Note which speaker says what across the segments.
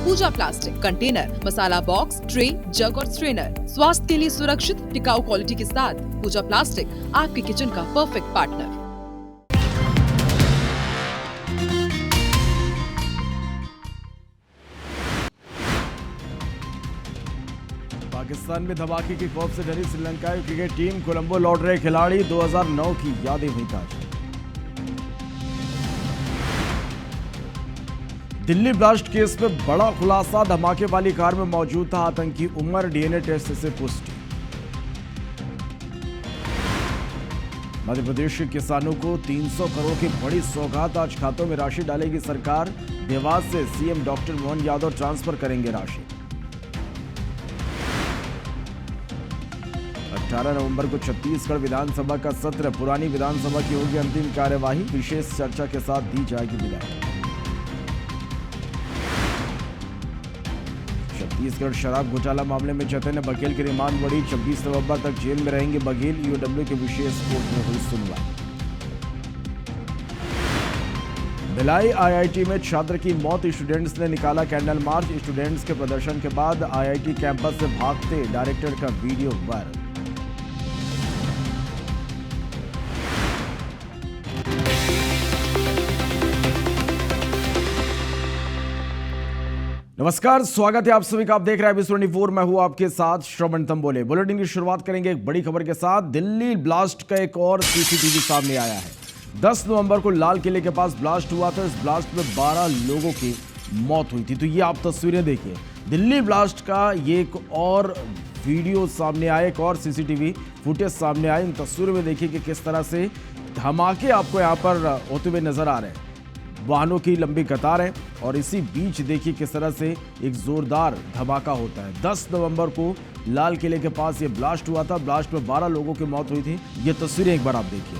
Speaker 1: पूजा plastic container, मसाला box, tray, जग और strainer. स्वास्थ्य के लिए सुरक्षित टिकाऊ क्वालिटी के साथ पूजा प्लास्टिक आपके किचन का परफेक्ट पार्टनर।
Speaker 2: पाकिस्तान में धमाके के खौफ से डरी श्रीलंकाई क्रिकेट टीम, कोलंबो लौट रहे खिलाड़ी, 2009 की यादें हुई ताजा। दिल्ली ब्लास्ट केस में बड़ा खुलासा, धमाके वाली कार में मौजूद था आतंकी उमर, डीएनए टेस्ट से पुष्टि। मध्य प्रदेश के किसानों को 300 करोड़ की बड़ी सौगात, आज खातों में राशि डालेगी सरकार। देवास से CM doctor Mohan Yadav transfer करेंगे राशि। 18 नवंबर को छत्तीसगढ़ विधानसभा का सत्र, पुरानी विधानसभा की होगी अंतिम कार्यवाही, विशेष चर्चा के साथ दी जाएगी विदाई। छत्तीसगढ़ शराब घोटाला मामले में चैतन्य बघेल की रिमांड बढ़ी, 26 नवंबर तक जेल में रहेंगे बघेल। ईओडब्ल्यू के विशेष कोर्ट में हुई सुनवाई। भिलाई आईआईटी में छात्र की मौत, स्टूडेंट्स ने निकाला कैंडल मार्च। स्टूडेंट्स के प्रदर्शन के बाद आईआईटी कैंपस से भागते डायरेक्टर का वीडियो वायरल। नमस्कार, स्वागत है आप सभी का। आप देख रहे हैं एबीसी 24, मैं हूं आपके साथ श्रवण तंबोले। बुलेटिन की शुरुआत करेंगे एक बड़ी खबर के साथ। दिल्ली ब्लास्ट का एक और सीसीटीवी सामने आया है। 10 नवंबर को लाल किले के पास ब्लास्ट हुआ था। इस ब्लास्ट में 12 लोगों की मौत हुई थी। तो ये आप तस्वीरें देखिए, दिल्ली ब्लास्ट का ये एक और वीडियो सामने आया, एक और सीसीटीवी फुटेज सामने आए। इन तस्वीरों में देखिए कि किस तरह से धमाके आपको यहाँ पर होते हुए नजर आ रहे हैं। वाहनों की लंबी कतार है और इसी बीच देखिए किस तरह से एक जोरदार धमाका होता है। 10 नवंबर को लाल किले के पास ये ब्लास्ट हुआ था। ब्लास्ट में 12 लोगों की मौत हुई थी। ये तस्वीरें एक बार आप देखिए।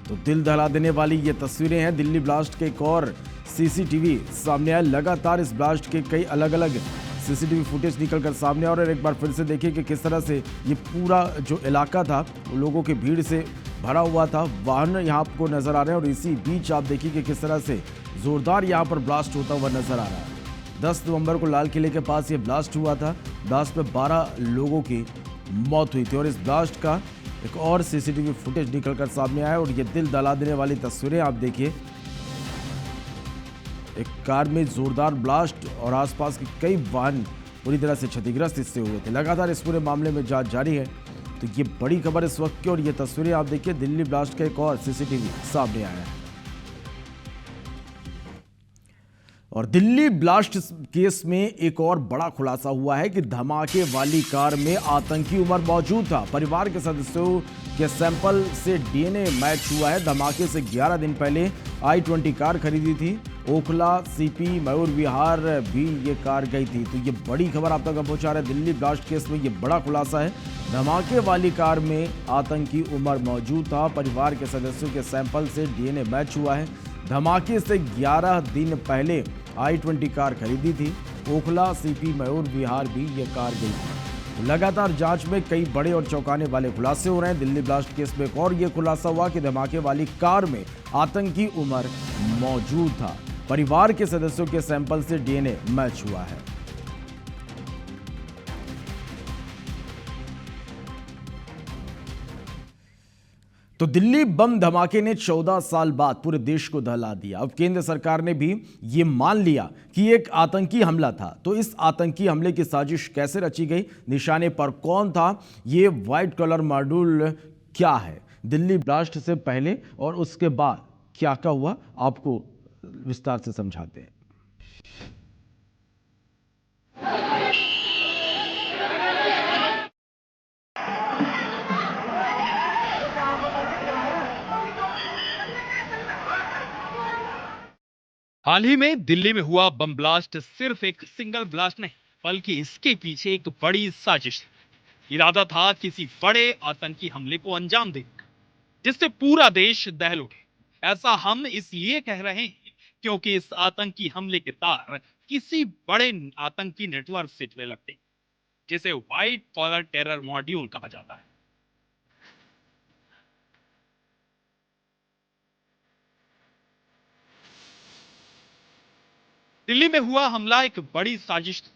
Speaker 2: तो दिल दहला देने वाली ये तस्वीरें हैं। दिल्ली ब्लास्ट के एक और सीसीटीवी सामने आया। लगातार इस ब्लास्ट के कई अलग अलग सीसीटीवी फुटेज निकलकर सामने और एक बार फिर से देखिए कि किस तरह से ये पूरा जो इलाका था वो लोगों की भीड़ से भरा हुआ था। वाहन यहाँ आपको नजर आ रहे हैं और इसी बीच आप देखिए कि किस तरह से जोरदार यहाँ पर ब्लास्ट होता हुआ नजर आ रहा है। 10 नवंबर को लाल किले के पास ये ब्लास्ट हुआ था। ब्लास्ट में 12 लोगों की मौत हुई थी और इस ब्लास्ट का एक और सीसीटीवी फुटेज निकलकर सामने आया और ये दिल दहला देने वाली तस्वीरें आप देखिए। एक कार में जोरदार ब्लास्ट और आसपास के कई वाहन पूरी तरह से क्षतिग्रस्त इससे हुए थे। लगातार इस पूरे मामले में जांच जारी है। तो ये बड़ी खबर इस वक्त की और ये तस्वीरें आप देखिए, दिल्ली ब्लास्ट का एक और सीसीटीवी सामने आया है। और दिल्ली ब्लास्ट केस में एक और बड़ा खुलासा हुआ है कि धमाके वाली कार में आतंकी उमर मौजूद था। परिवार के सदस्यों के सैंपल से डीएनए मैच हुआ है। धमाके से 11 दिन पहले i20 कार खरीदी थी। ओखला, सीपी, मयूर विहार भी ये कार गई थी। तो ये बड़ी खबर आप तक पहुंचा रहे हैं। दिल्ली ब्लास्ट केस में ये बड़ा खुलासा है। धमाके वाली कार में आतंकी उमर मौजूद था। परिवार के सदस्यों के सैंपल से डीएनए मैच हुआ है। धमाके से 11 दिन पहले i20 कार खरीदी थी। ओखला, सीपी, मयूर विहार भी ये कार गई थी। लगातार जांच में कई बड़े और चौंकाने वाले खुलासे हो रहे हैं। दिल्ली ब्लास्ट केस में एक और ये खुलासा हुआ कि धमाके वाली कार में आतंकी उमर मौजूद था। परिवार के सदस्यों के सैंपल से डीएनए मैच हुआ है। तो दिल्ली बम धमाके ने 14 साल बाद पूरे देश को दहला दिया। अब केंद्र सरकार ने भी ये मान लिया कि एक आतंकी हमला था। तो इस आतंकी हमले की साजिश कैसे रची गई, निशाने पर कौन था, ये व्हाइट कलर मॉड्यूल क्या है, दिल्ली ब्लास्ट से पहले और उसके बाद क्या क्या हुआ, आपको विस्तार से समझाते हैं।
Speaker 3: हाल ही में दिल्ली में हुआ बम ब्लास्ट सिर्फ एक सिंगल ब्लास्ट नहीं, बल्कि इसके पीछे एक बड़ी साजिश। इरादा था किसी बड़े आतंकी हमले को अंजाम देने, जिससे पूरा देश दहल उठे। ऐसा हम इसलिए कह रहे हैं क्योंकि इस आतंकी हमले के तार किसी बड़े आतंकी नेटवर्क से जुड़े लगते हैं, जिसे व्हाइट कॉलर टेरर मॉड्यूल कहा जाता है। दिल्ली में हुआ हमला एक बड़ी साजिश थी।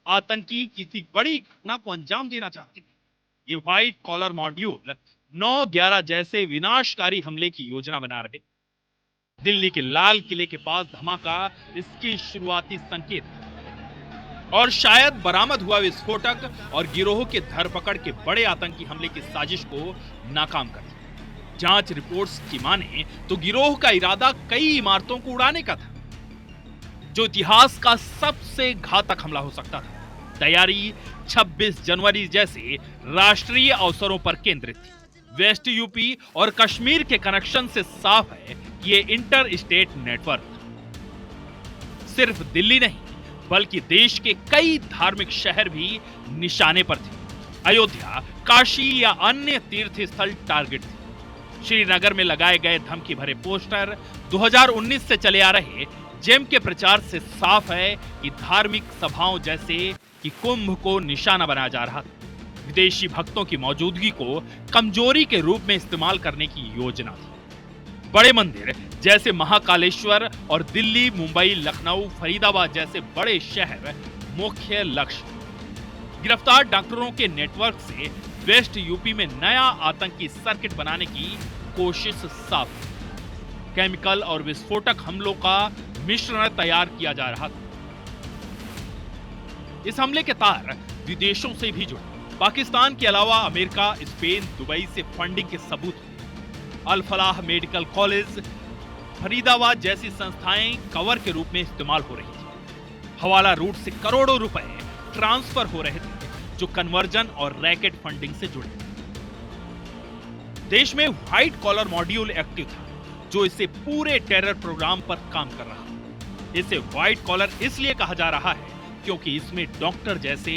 Speaker 3: आतंकी किसी बड़ी घटना को अंजाम देना चाहते थे। ये व्हाइट कॉलर मॉड्यूल 9/11 जैसे विनाशकारी हमले की योजना बना रहे। दिल्ली के लाल किले के पास धमाका इसकी शुरुआती संकेत था। और शायद बरामद हुआ विस्फोटक और गिरोह के धरपकड़ के बड़े आतंकी हमले की साजिश को नाकाम कर दिया। जांच रिपोर्ट्स की माने तो गिरोह का इरादा कई इमारतों को उड़ाने का था, जो इतिहास का सबसे घातक हमला हो सकता था। तैयारी 26 जनवरी जैसे राष्ट्रीय अवसरों पर केंद्रित थी। वेस्ट यूपी और कश्मीर के कनेक्शन से साफ है कि ये इंटर स्टेट नेटवर्क था। सिर्फ दिल्ली नहीं, बल्कि देश के कई धार्मिक शहर भी निशाने पर थे। अयोध्या, काशी या अन्य तीर्थ स्थल टारगेट थे। श्रीनगर में लगाए गए धमकी भरे पोस्टर 2019 से चले आ रहे जेम के प्रचार से साफ है कि धार्मिक सभाओं जैसे कि कुंभ को निशाना बनाया जा रहा था। विदेशी भक्तों की मौजूदगी को कमजोरी के रूप में इस्तेमाल करने की योजना थी। बड़े मंदिर जैसे महाकालेश्वर और दिल्ली, मुंबई, लखनऊ, फरीदाबाद जैसे बड़े शहर मुख्य लक्ष्य। गिरफ्तार डॉक्टरों के नेटवर्क से वेस्ट यूपी में नया आतंकी सर्किट बनाने की कोशिश साफ थी। केमिकल और विस्फोटक हमलों का मिश्रण तैयार किया जा रहा था। इस हमले के तार विदेशों से भी जुड़े। पाकिस्तान के अलावा अमेरिका, स्पेन, दुबई से फंडिंग के सबूत मिले। अल फलाह मेडिकल कॉलेज, फरीदाबाद जैसी संस्थाएं कवर के रूप में इस्तेमाल हो रही थी। हवाला रूट से करोड़ों रुपए ट्रांसफर हो रहे थे, जो कन्वर्जन और रैकेट फंडिंग से जुड़े थे। देश में व्हाइट कॉलर मॉड्यूल एक्टिव था, जो इसे पूरे टेरर प्रोग्राम पर काम कर रहा है। इसे व्हाइट कॉलर इसलिए कहा जा रहा है क्योंकि इसमें डॉक्टर जैसे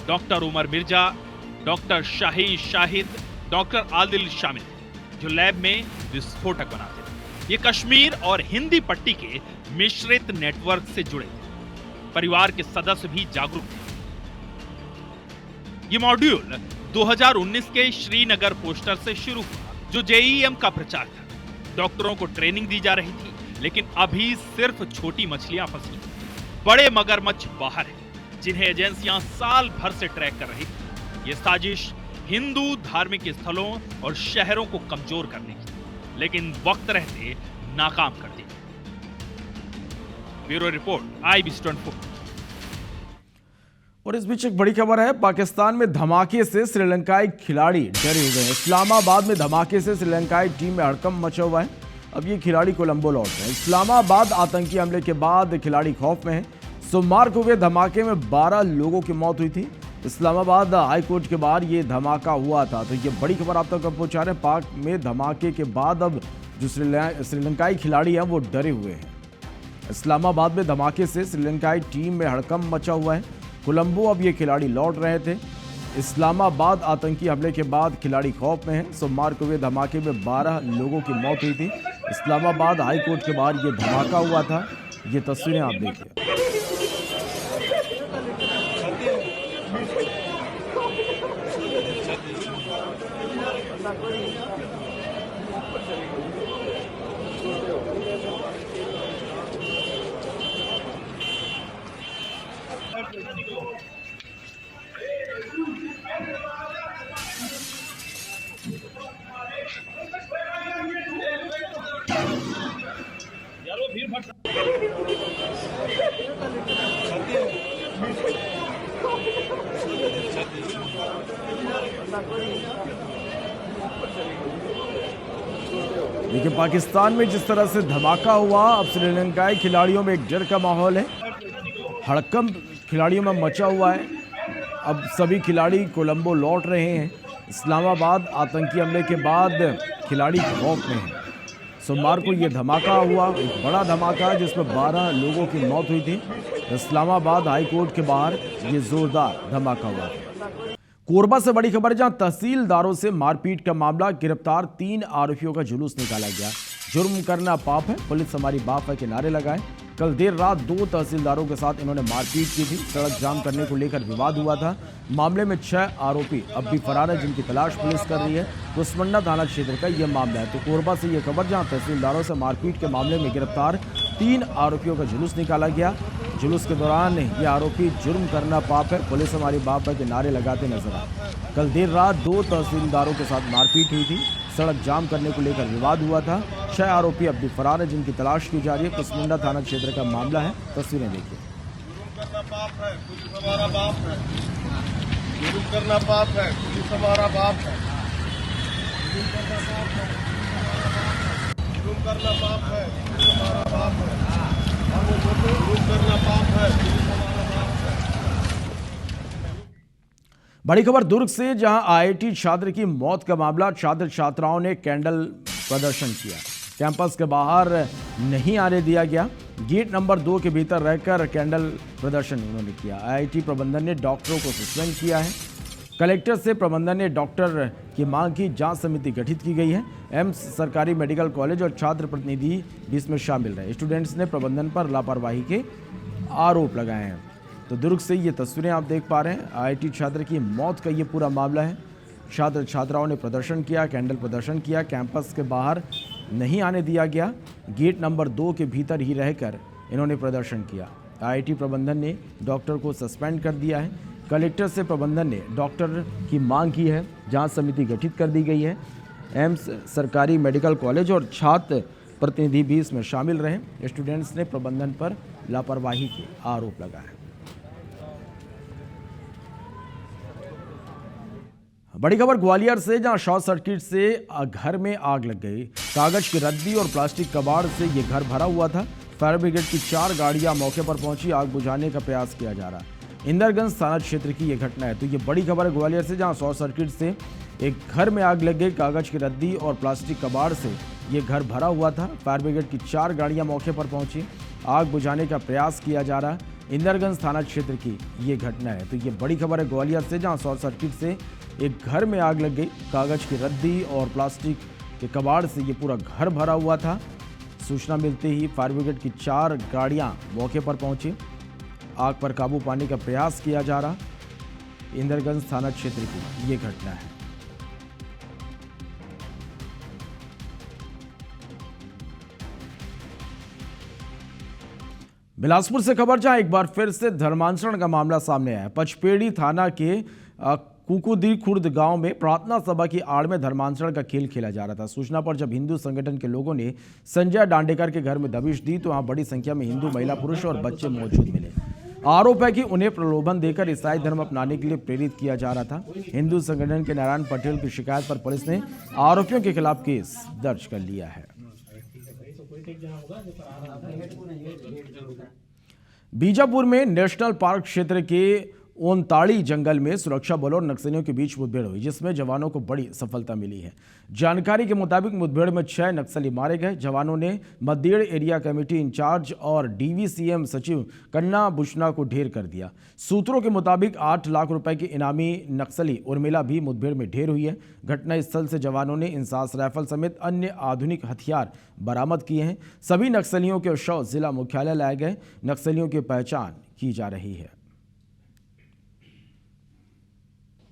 Speaker 3: doctor Umar Mirza, doctor Shaheen Shahid, doctor Adil शामिल थे, जो लैब में विस्फोटक बनाते थे। ये कश्मीर और हिंदी पट्टी के मिश्रित नेटवर्क से जुड़े थे। परिवार के सदस्य भी जागरूक थे। ये मॉड्यूल 2019 के श्रीनगर पोस्टर से शुरू हुआ, जो जेईएम का प्रचार था। डॉक्टरों को ट्रेनिंग दी जा रही थी, लेकिन अभी सिर्फ छोटी मछलियां फंसी। बड़े मगरमच्छ बाहर हैं, जिन्हें एजेंसियां साल भर से ट्रैक कर रही थी। ये साजिश हिंदू धार्मिक स्थलों और शहरों को कमजोर करने की, लेकिन वक्त रहते नाकाम कर दी। Bureau report, IBC24।
Speaker 2: और इस बीच एक बड़ी खबर है। पाकिस्तान में धमाके से श्रीलंकाई खिलाड़ी डरे हुए हैं। इस्लामाबाद में धमाके से श्रीलंकाई टीम में हड़कंप मचा हुआ है। अब ये खिलाड़ी कोलंबो लौट रहे हैं। इस्लामाबाद आतंकी हमले के बाद खिलाड़ी खौफ में है। सोमवार को हुए धमाके में 12 लोगों की मौत हुई थी। इस्लामाबाद हाईकोर्ट के बाहर ये धमाका हुआ था। तो ये बड़ी खबर आप तक पहुंचा रहे हैं। पाक में धमाके के बाद अब जो श्रीलंकाई खिलाड़ी हैं वो डरे हुए हैं। इस्लामाबाद में धमाके से श्रीलंकाई टीम में हड़कंप मचा हुआ है। कोलंबो अब ये खिलाड़ी लौट रहे थे। इस्लामाबाद आतंकी हमले के बाद खिलाड़ी खौफ में है। सोमवार को हुए धमाके में 12 लोगों की मौत हुई थी। इस्लामाबाद हाईकोर्ट के बाहर ये धमाका हुआ था। ये तस्वीरें आप देखिए। देखिए, पाकिस्तान में जिस तरह से धमाका हुआ, अब श्रीलंकाई खिलाड़ियों में एक डर का माहौल है। हड़कंप खिलाड़ियों में मचा हुआ है। अब सभी खिलाड़ी कोलंबो लौट रहे हैं। इस्लामाबाद आतंकी हमले के बाद खिलाड़ी खौफ में हैं। सोमवार को यह धमाका हुआ, एक बड़ा धमाका जिसमें 12 लोगों की मौत हुई थी। इस्लामाबाद हाईकोर्ट के बाहर ये जोरदार धमाका हुआ। कोरबा से बड़ी खबर, जहां तहसीलदारों से मारपीट का मामला। गिरफ्तार 3 आरोपियों का जुलूस निकाला गया। जुर्म करना पाप है, पुलिस हमारी बाप है के नारे लगाए। कल देर रात 2 तहसीलदारों के साथ इन्होंने मारपीट की थी। सड़क जाम करने को लेकर विवाद हुआ था। मामले में 6 आरोपी अब भी फरार है, जिनकी तलाश पुलिस कर रही है। कुसमुंडा थाना क्षेत्र का यह मामला है। तो कोरबा से यह खबर, जहां तहसीलदारों से मारपीट के मामले में गिरफ्तार 3 आरोपियों का जुलूस निकाला गया। जुलूस के दौरान ये आरोपी जुर्म करना पाप है, पुलिस हमारी बाप है के नारे लगाते नजर आए। कल देर रात 2 तहसीलदारों के साथ मारपीट हुई थी। सड़क जाम करने को लेकर विवाद हुआ था। 6 आरोपी अब भी फरार है, जिनकी तलाश की जा रही है। कुसमुंडा थाना क्षेत्र का मामला है। तस्वीरें देखिए।
Speaker 4: करना पाप है, पुलिस हमारा बाप है। जुर्म करना पाप है, पुलिस हमारा बाप है। जुर्म करना पाप है, पुलिस हमारा बाप है। जुर्म करना पाप है, पुलिस हमारा बाप है।
Speaker 2: बड़ी खबर दुर्ग से, जहां आईआईटी छात्र की मौत का मामला। छात्र छात्राओं ने कैंडल प्रदर्शन किया। कैंपस के बाहर नहीं आने दिया गया। गेट नंबर 2 के भीतर रहकर कैंडल प्रदर्शन उन्होंने किया। आईआईटी प्रबंधन ने डॉक्टरों को सस्पेंड किया है। कलेक्टर से प्रबंधन ने डॉक्टर की मांग की। जांच समिति गठित की गई है। एम्स सरकारी मेडिकल कॉलेज और छात्र प्रतिनिधि भी इसमें शामिल रहे। स्टूडेंट्स ने प्रबंधन पर लापरवाही के आरोप लगाए हैं। तो दुर्ग से ये तस्वीरें आप देख पा रहे हैं। आईआईटी छात्र की मौत का ये पूरा मामला है। छात्र छात्राओं ने प्रदर्शन किया, कैंडल प्रदर्शन किया। कैंपस के बाहर नहीं आने दिया गया। गेट नंबर 2 के भीतर ही रहकर इन्होंने प्रदर्शन किया। आईआईटी प्रबंधन ने डॉक्टर को सस्पेंड कर दिया है। कलेक्टर से प्रबंधन ने डॉक्टर की मांग की है। जांच समिति गठित कर दी गई है। एम्स सरकारी मेडिकल कॉलेज और छात्र प्रतिनिधि भी इसमें शामिल रहे। स्टूडेंट्स ने प्रबंधन पर लापरवाही के आरोप लगाए। बड़ी खबर ग्वालियर से, जहां शॉर्ट सर्किट से घर में आग लग गई। कागज की रद्दी और प्लास्टिक कबाड़ से ये घर भरा हुआ था। फायर ब्रिगेड की 4 गाड़ियां मौके पर पहुंची। आग बुझाने का प्रयास किया जा रहा है। इंदरगंज थाना क्षेत्र की ये घटना है। तो ये बड़ी खबर है ग्वालियर से, जहां शॉर्ट सर्किट से एक घर में आग लग गई। कागज की रद्दी और प्लास्टिक कबाड़ से ये घर भरा हुआ था। फायर ब्रिगेड की 4 गाड़ियां मौके पर पहुंची। आग बुझाने का प्रयास किया जा रहा है। इंदरगंज थाना क्षेत्र की ये घटना है। तो ये बड़ी खबर है ग्वालियर से, जहां शॉर्ट सर्किट से एक घर में आग लग गई। कागज की रद्दी और प्लास्टिक के कबाड़ से ये पूरा घर भरा हुआ था। सूचना मिलते ही फायर ब्रिगेड की 4 गाड़ियां मौके पर पहुंची। आग पर काबू पाने का प्रयास किया जा रहा। इंदरगंज थाना क्षेत्र की ये घटना है। बिलासपुर से खबर, जहां एक बार फिर से धर्मांतरण का मामला सामने आया। पचपेड़ी थाना के कुकुदी खुर्द गांव में प्रार्थना सभा की आड़ में धर्मांतरण का खेल खेला जा रहा था। सूचना पर जब हिंदू संगठन के लोगों ने संजय डांडेकर के घर में दबिश दी, तो वहां बड़ी संख्या में हिंदू महिला, पुरुष और बच्चे मौजूद मिले। आरोप है कि उन्हें प्रलोभन देकर ईसाई धर्म अपनाने के लिए प्रेरित किया जा रहा था। हिंदू संगठन के नारायण पटेल की शिकायत पर पुलिस ने आरोपियों के खिलाफ केस दर्ज कर लिया है। बीजापुर में नेशनल पार्क क्षेत्र के ओनताड़ी जंगल में सुरक्षा बलों और नक्सलियों के बीच मुठभेड़ हुई, जिसमें जवानों को बड़ी सफलता मिली है। जानकारी के मुताबिक मुठभेड़ में 6 नक्सली मारे गए। जवानों ने मद्देड़ एरिया कमेटी इंचार्ज और डीवीसीएम सचिव कन्ना बुशना को ढेर कर दिया। सूत्रों के मुताबिक 8 लाख रुपए की इनामी नक्सली उर्मिला भी मुठभेड़ में ढेर हुई है। घटनास्थल से जवानों ने इंसास राइफल समेत अन्य आधुनिक हथियार बरामद किए हैं। सभी नक्सलियों के शव जिला मुख्यालय लाए गए। नक्सलियों की पहचान की जा रही है।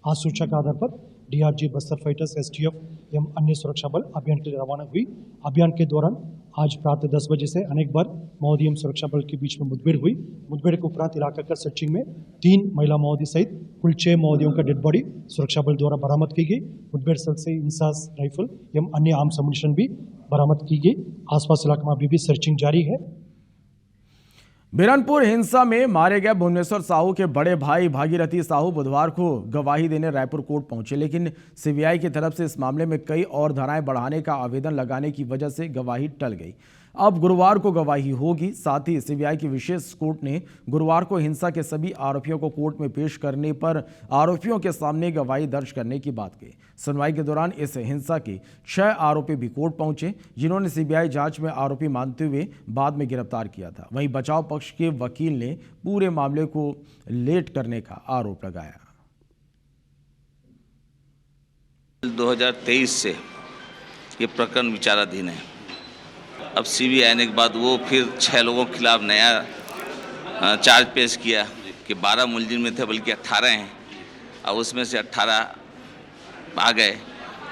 Speaker 5: आज सूचना के आधार पर डीआरजी, बस्तर फाइटर्स, एसटीएफ एवं अन्य सुरक्षा बल अभियान के लिए रवाना हुई। अभियान के दौरान आज प्रातः 10 बजे से अनेक बार माओवादी एवं सुरक्षा बल के बीच में मुठभेड़ हुई। मुठभेड़ के उपरांत इलाका का सर्चिंग में 3 महिला माओवादी सहित कुल 6 माओवादियों का डेड बॉडी सुरक्षा बल द्वारा बरामद की गई। मुठभेड़ स्थल से इंसास राइफल एवं अन्य आर्म्स एमुनिशन भी बरामद की गई। आसपास इलाके में अभी भी सर्चिंग जारी है।
Speaker 2: बिरनपुर हिंसा में मारे गए भुवनेश्वर साहू के बड़े भाई भागीरथी साहू बुधवार को गवाही देने रायपुर कोर्ट पहुंचे, लेकिन सीबीआई की तरफ से इस मामले में कई और धाराएं बढ़ाने का आवेदन लगाने की वजह से गवाही टल गई। अब गुरुवार को गवाही होगी। साथ ही सीबीआई की विशेष कोर्ट ने गुरुवार को हिंसा के सभी आरोपियों को कोर्ट में पेश करने पर आरोपियों के सामने गवाही दर्ज करने की बात कही। सुनवाई के दौरान इस हिंसा के 6 आरोपी भी कोर्ट पहुंचे, जिन्होंने सीबीआई जांच में आरोपी मानते हुए बाद में गिरफ्तार किया था। वहीं बचाव पक्ष के वकील ने पूरे मामले को लेट करने का आरोप लगाया।
Speaker 6: 2023 से ये प्रकरण विचाराधीन है। अब सीबीआई आने के बाद वो फिर 6 लोगों के खिलाफ नया चार्ज पेश किया कि 12 मुलजिम में थे, बल्कि 18 हैं, और उसमें से 18 आ गए।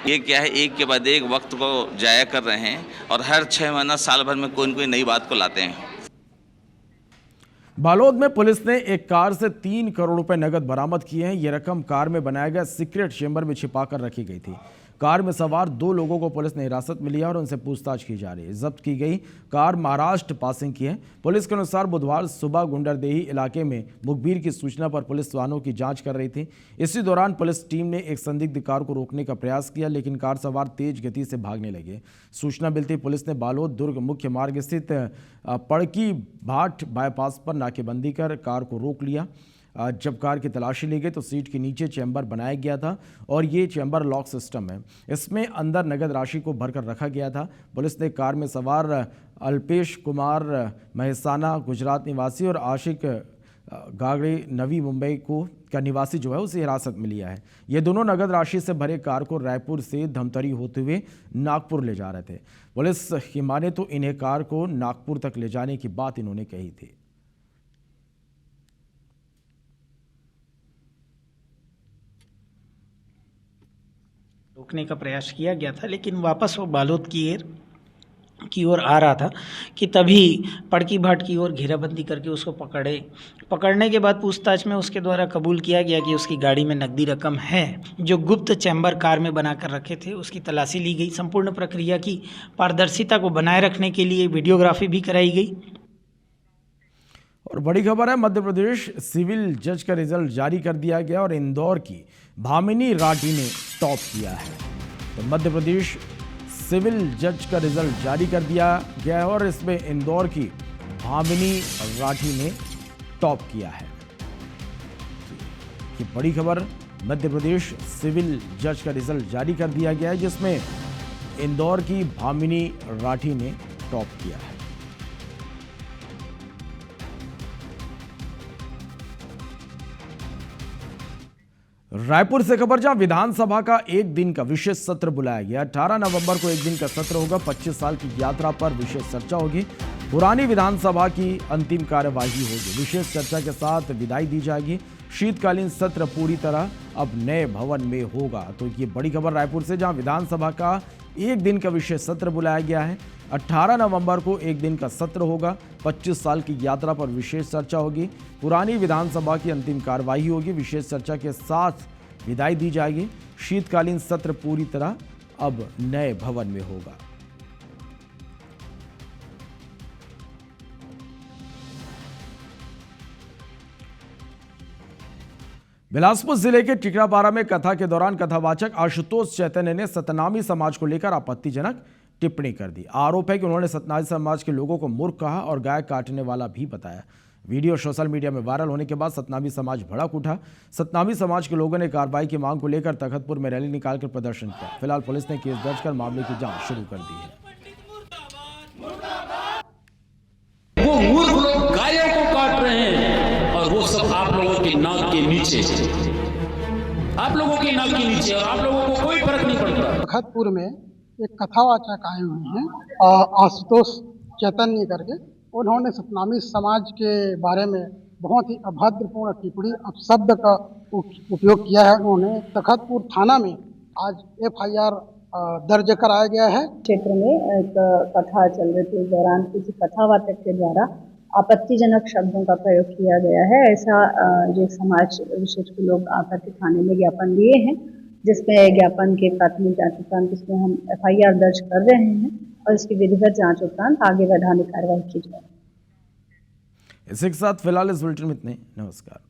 Speaker 6: ये क्या है, एक के बाद एक वक्त को जाया कर रहे हैं और हर 6 महीना साल भर में कोई न कोई नई बात को लाते हैं।
Speaker 2: बालोद में पुलिस ने एक कार से 3 करोड़ रुपए नगद बरामद किए हैं। ये रकम कार में बनाया गया सीक्रेट चेंबर में छिपाकर रखी गई थी। कार में सवार 2 लोगों को पुलिस ने हिरासत में लिया और उनसे पूछताछ की जा रही है। जब्त की गई कार महाराष्ट्र पासिंग की है। पुलिस के अनुसार बुधवार सुबह गुंडरदेही इलाके में मुखबिर की सूचना पर पुलिस वाहनों की जांच कर रही थी। इसी दौरान पुलिस टीम ने एक संदिग्ध कार को रोकने का प्रयास किया, लेकिन कार सवार तेज गति से भागने लगे। सूचना मिलती पुलिस ने बालोद दुर्ग मुख्य मार्ग स्थित पड़की भाट बाईपास पर नाकेबंदी कर कार को रोक लिया। जब कार की तलाशी ली गई तो सीट के नीचे चैम्बर बनाया गया था और ये चैम्बर लॉक सिस्टम है। इसमें अंदर नगद राशि को भरकर रखा गया था। पुलिस ने कार में सवार अल्पेश कुमार महसाना गुजरात निवासी और आशिक गागड़े नवी मुंबई का निवासी जो है उसे हिरासत में लिया है। ये दोनों नगद राशि से भरे कार को रायपुर से धमतरी होते हुए नागपुर ले जा रहे थे। पुलिस की माने तो इन्हें कार को नागपुर तक ले जाने की बात इन्होंने कही थी।
Speaker 7: रोकने का प्रयास किया गया था, लेकिन वापस वो बालोद की ओर आ रहा था कि तभी पड़की भाट की ओर घेराबंदी करके उसको पकड़ने के बाद पूछताछ में उसके द्वारा कबूल किया गया कि उसकी गाड़ी में नकदी रकम है जो गुप्त चैम्बर कार में बनाकर रखे थे। उसकी तलाशी ली गई। संपूर्ण प्रक्रिया की पारदर्शिता को बनाए रखने के लिए वीडियोग्राफी भी कराई गई।
Speaker 2: और बड़ी खबर है, मध्य प्रदेश सिविल जज का रिजल्ट जारी कर दिया गया और इंदौर की भामिनी राठी ने टॉप किया है। तो मध्य प्रदेश सिविल जज का रिजल्ट जारी कर दिया गया है और इसमें इंदौर की भामिनी राठी ने टॉप किया है। ये बड़ी खबर, मध्य प्रदेश सिविल जज का रिजल्ट जारी कर दिया गया है जिसमें इंदौर की भामिनी राठी ने टॉप किया है। रायपुर से खबर, जहां विधानसभा का एक दिन का विशेष सत्र बुलाया गया। 18 नवंबर को एक दिन का सत्र होगा। 25 साल की यात्रा पर विशेष चर्चा होगी। पुरानी विधानसभा की अंतिम कार्यवाही होगी। विशेष चर्चा के साथ विदाई दी जाएगी। शीतकालीन सत्र पूरी तरह अब नए भवन में होगा। तो ये बड़ी खबर रायपुर से, जहां विधानसभा का एक दिन का विशेष सत्र बुलाया गया है। 18 नवंबर को एक दिन का सत्र होगा। 25 साल की यात्रा पर विशेष चर्चा होगी। पुरानी विधानसभा की अंतिम कार्यवाही होगी। विशेष चर्चा के साथ विदाई दी जाएगी। शीतकालीन सत्र पूरी तरह अब नए भवन में होगा। बिलासपुर जिले के टिकरापारा में कथा के दौरान कथावाचक आशुतोष चैतन्य ने सतनामी समाज को लेकर आपत्तिजनक टिप्पणी कर दी। आरोप है कि उन्होंने सतनामी समाज के लोगों को मूर्ख कहा और गाय काटने वाला भी बताया। वीडियो सोशल मीडिया में वायरल होने के बाद सतनामी समाज भड़क उठा। सतनामी समाज के लोगों ने कार्रवाई की मांग को लेकर तखतपुर में रैली निकालकर प्रदर्शन किया। फिलहाल पुलिस ने केस दर्ज कर मामले की जांच शुरू कर दी है।
Speaker 8: वो मूर्ख लोग गायों को काट रहे हैं और वो सब आप लोगों की नाक के नीचे, आप लोगों की नाक के नीचे, और आप लोगों को कोई फर्क नहीं पड़ता।
Speaker 9: तखतपुर में एक कथावाचक आए हुए हैं आशुतोष चैतन्य करके। उन्होंने सतनामी समाज के बारे में बहुत ही अभद्रपूर्ण टिप्पणी अपशब्द का उपयोग किया है। उन्होंने तखतपुर थाना में आज FIR दर्ज कराया गया है।
Speaker 10: क्षेत्र में एक कथा चल रही थी, इस दौरान किसी कथावाचक के द्वारा आपत्तिजनक शब्दों का प्रयोग किया गया है। ऐसा जो समाज विशेष के लोग आकर के थाने में ज्ञापन दिए हैं, जिसमें ज्ञापन के प्राथमिक जांच उपरांत इसमें हम FIR दर्ज कर रहे हैं और इसकी विधिवत जांच उपरांत आगे वैधानिक कार्रवाई की जाए।
Speaker 2: इसी के साथ फिलहाल इस बुलेटिन में इतने। नमस्कार।